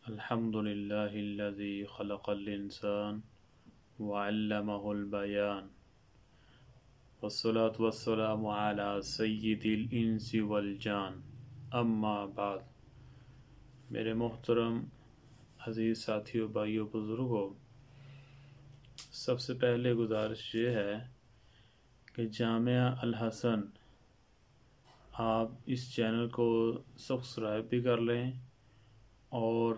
الحمدللہ الذی خلق الانسان وعلمہ البیان والصلاة والسلام علی سید الانس والجان اما بعد۔ میرے محترم عزیز ساتھیوں، بھائیوں، بزرگوں، سب سے پہلے گزارش یہ ہے کہ جامعہ الحسن آپ اس چینل کو سبسکرائب بھی کر لیں اور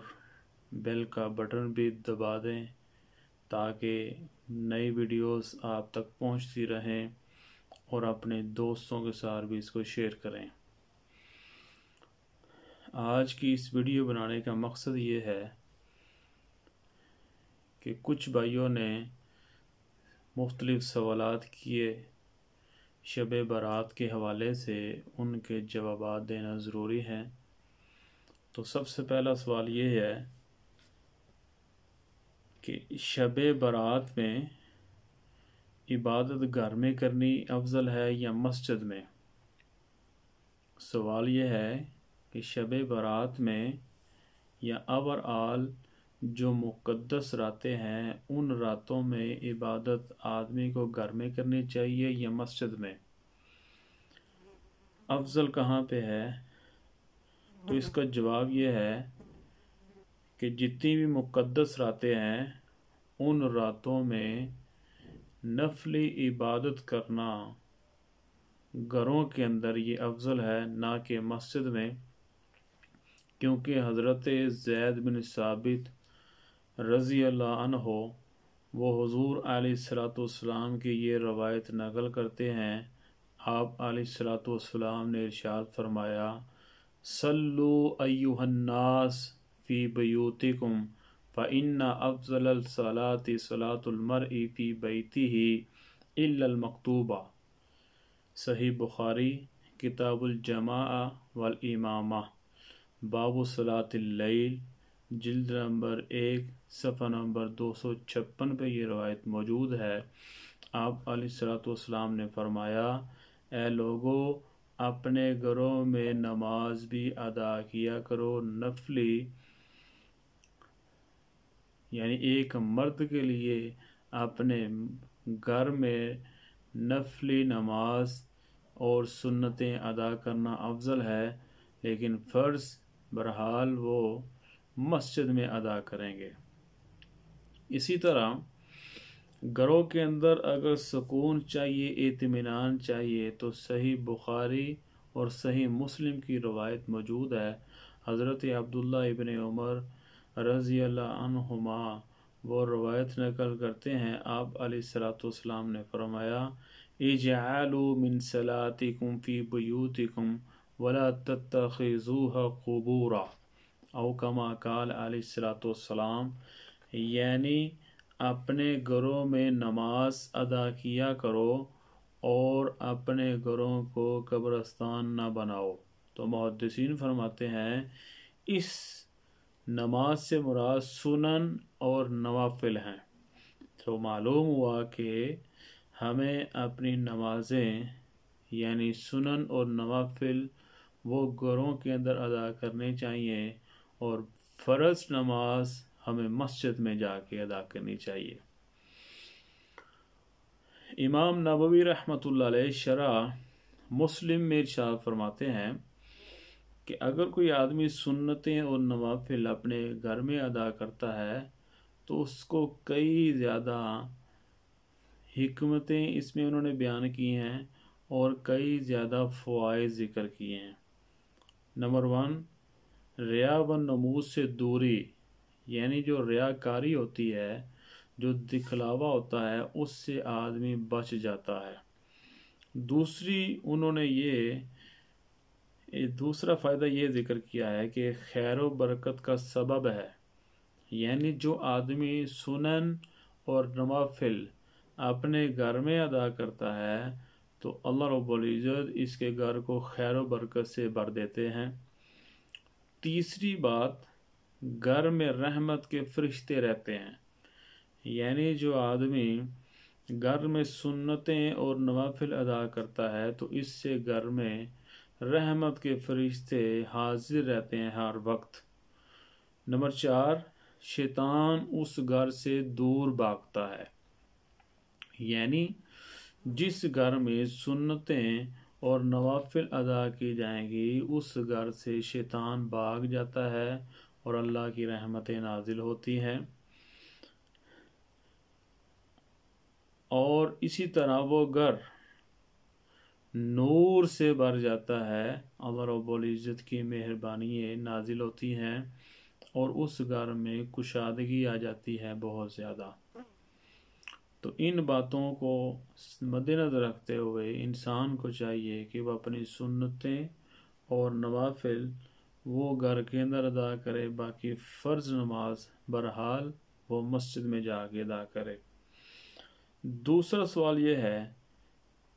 بیل کا بٹن بھی دبا دیں تاکہ نئی ویڈیوز آپ تک پہنچتی رہیں اور اپنے دوستوں کے ساتھ بھی اس کو شیئر کریں۔ آج کی اس ویڈیو بنانے کا مقصد یہ ہے کہ کچھ بھائیوں نے مختلف سوالات کیے، شب برات کے حوالے سے ان کے جوابات دینا ضروری ہے۔ تو سب سے پہلا سوال یہ ہے کہ شب برات میں عبادت گھر میں کرنی افضل ہے یا مسجد میں؟ سوال یہ ہے کہ شب برات میں یا اوورآل جو مقدس راتیں ہیں ان راتوں میں عبادت آدمی کو گھر میں کرنی چاہیے یا مسجد میں؟ افضل کہاں پہ ہے؟ تو اس کا جواب یہ ہے کہ جتنی بھی مقدس راتیں ہیں ان راتوں میں نفلی عبادت کرنا گھروں کے اندر یہ افضل ہے، نہ کہ مسجد میں، کیونکہ حضرت زید بن ثابت رضی اللہ عنہ وہ حضور علیہ السلام کی یہ روایت نقل کرتے ہیں۔ آپ علیہ السلام نے ارشاد فرمایا، صلو ایھا الناس فی بیوتکم فإن افضل الصلاة صلاة المرء فی بیتہ الا المکتوبہ۔ صحیح بخاری کتاب الجماع والامامہ، باب صلاۃ اللیل، جلد نمبر 1 صفحہ نمبر 256 پہ یہ روایت موجود ہے۔ آپ علیہ السلام نے فرمایا، اے لوگو، اپنے گھروں میں نماز بھی ادا کیا کرو نفلی، یعنی ایک مرد کے لیے اپنے گھر میں نفلی نماز اور سنتیں ادا کرنا افضل ہے، لیکن فرض بہرحال وہ مسجد میں ادا کریں گے۔ اسی طرح گھروں کے اندر اگر سکون چاہیے، اطمینان چاہیے، تو صحیح بخاری اور صحیح مسلم کی روایت موجود ہے۔ حضرت عبداللہ ابن عمر رضی اللہ عنہما وہ روایت نقل کرتے ہیں، آپ علیہ السلام نے فرمایا، اجعلوا من صلاتکم فی بیوتکم ولا تتخذوها قبورا، او کما قال علیہ السلام، یعنی اپنے گھروں میں نماز ادا کیا کرو اور اپنے گھروں کو قبرستان نہ بناؤ۔ تو محدثین فرماتے ہیں اس نماز سے مراد سنن اور نوافل ہیں۔ تو معلوم ہوا کہ ہمیں اپنی نمازیں یعنی سنن اور نوافل وہ گھروں کے اندر ادا کرنے چاہیے اور فرض نماز ہمیں مسجد میں جا کے ادا کرنی چاہیے۔ امام نووی رحمۃ اللہ علیہ شرح مسلم میں ارشاد فرماتے ہیں کہ اگر کوئی آدمی سنتیں اور نوافل اپنے گھر میں ادا کرتا ہے تو اس کو کئی زیادہ حکمتیں اس میں انہوں نے بیان کی ہیں اور کئی زیادہ فوائد ذکر کیے ہیں۔ نمبر 1، ریا و نمود سے دوری، یعنی جو ریاکاری ہوتی ہے، جو دکھلاوا ہوتا ہے، اس سے آدمی بچ جاتا ہے۔ انہوں نے دوسرا فائدہ یہ ذکر کیا ہے کہ خیر و برکت کا سبب ہے، یعنی جو آدمی سنن اور نوافل اپنے گھر میں ادا کرتا ہے تو اللہ رب العزت اس کے گھر کو خیر و برکت سے بھر دیتے ہیں۔ تیسری بات، گھر میں رحمت کے فرشتے رہتے ہیں، یعنی جو آدمی گھر میں سنتیں اور نوافل ادا کرتا ہے تو اس سے گھر میں رحمت کے فرشتے حاضر رہتے ہیں ہر وقت۔ نمبر 4، شیطان اس گھر سے دور بھاگتا ہے، یعنی جس گھر میں سنتیں اور نوافل ادا کی جائیں گی اس گھر سے شیطان بھاگ جاتا ہے اور اللہ کی رحمتیں نازل ہوتی ہیں، اور اسی طرح وہ گھر نور سے بھر جاتا ہے، اللہ رب العزت کی مہربانیاں نازل ہوتی ہیں اور اس گھر میں کشادگی آ جاتی ہے بہت زیادہ۔ تو ان باتوں کو مد نظر رکھتے ہوئے انسان کو چاہیے کہ وہ اپنی سنتیں اور نوافل وہ گھر کے اندر ادا کرے، باقی فرض نماز بہرحال وہ مسجد میں جا کے ادا کرے۔ دوسرا سوال یہ ہے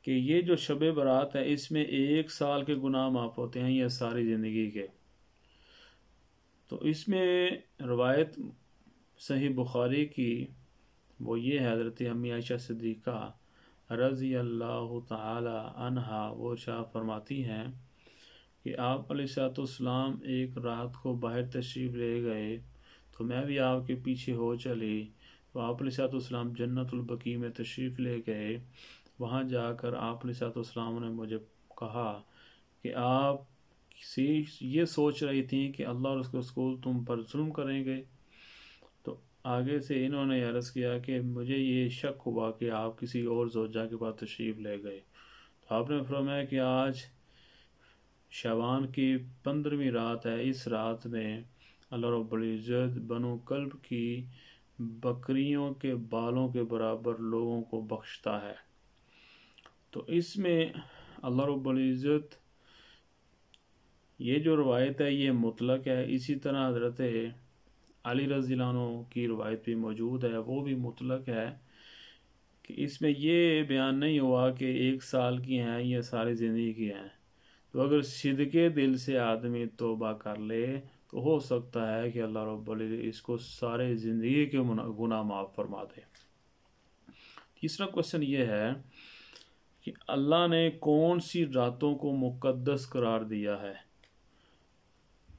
کہ یہ جو شب برات ہے اس میں 1 سال کے گناہ معاف ہوتے ہیں یا ساری زندگی کے؟ تو اس میں روایت صحیح بخاری کی وہ یہ ہے، حضرت امی عائشہ صدیقہ رضی اللہ تعالی عنہا وہ ارشاد فرماتی ہیں کہ آپ علیہ الصلوۃ والسلام ایک رات کو باہر تشریف لے گئے تو میں بھی آپ کے پیچھے ہو چلی، تو آپ علیہ الصلوۃ والسلام جنت البقیع میں تشریف لے گئے۔ وہاں جا کر آپ علیہ الصلوۃ والسلام نے مجھے کہا کہ آپ یہ سوچ رہی تھیں کہ اللہ اور اس کے رسول تم پر ظلم کریں گے، تو آگے سے انہوں نے عرض کیا کہ مجھے یہ شک ہوا کہ آپ کسی اور زوجہ کے پاس تشریف لے گئے، تو آپ نے فرمایا کہ آج شعبان کی 15ویں رات ہے، اس رات میں اللہ رب العزت بنو کلب کی بکریوں کے بالوں کے برابر لوگوں کو بخشتا ہے۔ تو اس میں اللہ رب العزت یہ جو روایت ہے یہ مطلق ہے، اسی طرح حضرت علی رضی اللہ عنہ کی روایت بھی موجود ہے، وہ بھی مطلق ہے کہ اس میں یہ بیان نہیں ہوا کہ 1 سال کی ہیں یا ساری زندگی کی ہیں۔ تو اگر صدقے دل سے آدمی توبہ کر لے تو ہو سکتا ہے کہ اللہ رب العزت اس کو سارے زندگی کے گناہ معاف فرما دے۔ تیسرا کوشچن یہ ہے کہ اللہ نے کون سی راتوں کو مقدس قرار دیا ہے؟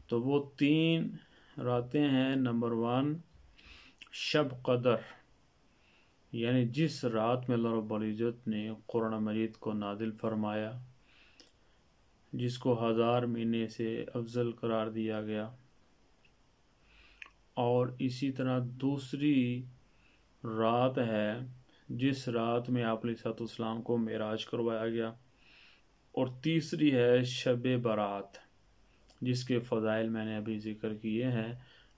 تو وہ 3 راتیں ہیں۔ نمبر 1 شب قدر، یعنی جس رات میں اللہ رب العزت نے قرآن مجید کو نازل فرمایا، جس کو 1000 مہینے سے افضل قرار دیا گیا، اور اسی طرح دوسری رات ہے جس رات میں آپ علیہ الصلوۃ والسلام کو معراج کروایا گیا، اور تیسری ہے شب برات جس کے فضائل میں نے ابھی ذکر کیے ہیں۔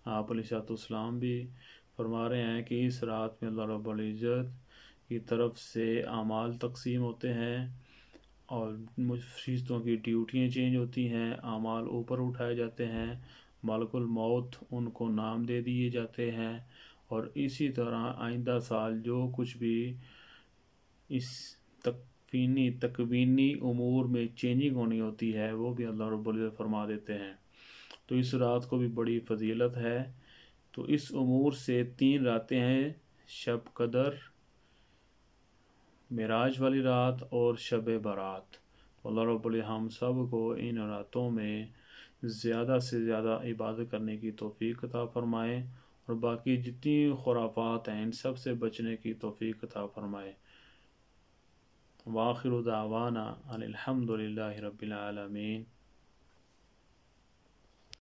آپ علیہ الصلوۃ والسلام بھی فرما رہے ہیں کہ اس رات میں اللہ رب العزت کی طرف سے اعمال تقسیم ہوتے ہیں اور فرشتوں کی ڈیوٹیاں چینج ہوتی ہیں، اعمال اوپر اٹھائے جاتے ہیں، ملک الموت ان کو نام دے دیے جاتے ہیں، اور اسی طرح آئندہ سال جو کچھ بھی اس تکوینی امور میں چینجنگ ہونی ہوتی ہے وہ بھی اللہ رب العزت فرما دیتے ہیں۔ تو اس رات کو بھی بڑی فضیلت ہے۔ تو اس امور سے 3 راتیں ہیں، شب قدر، معراج والی رات اور شب برات۔ اللہ رب العزت ہم سب کو ان راتوں میں زیادہ سے زیادہ عبادت کرنے کی توفیق عطا فرمائے، اور باقی جتنی خرافات ہیں ان سب سے بچنے کی توفیق عطا فرمائے۔ وآخر دعوانا ان الحمد للہ رب العالمین۔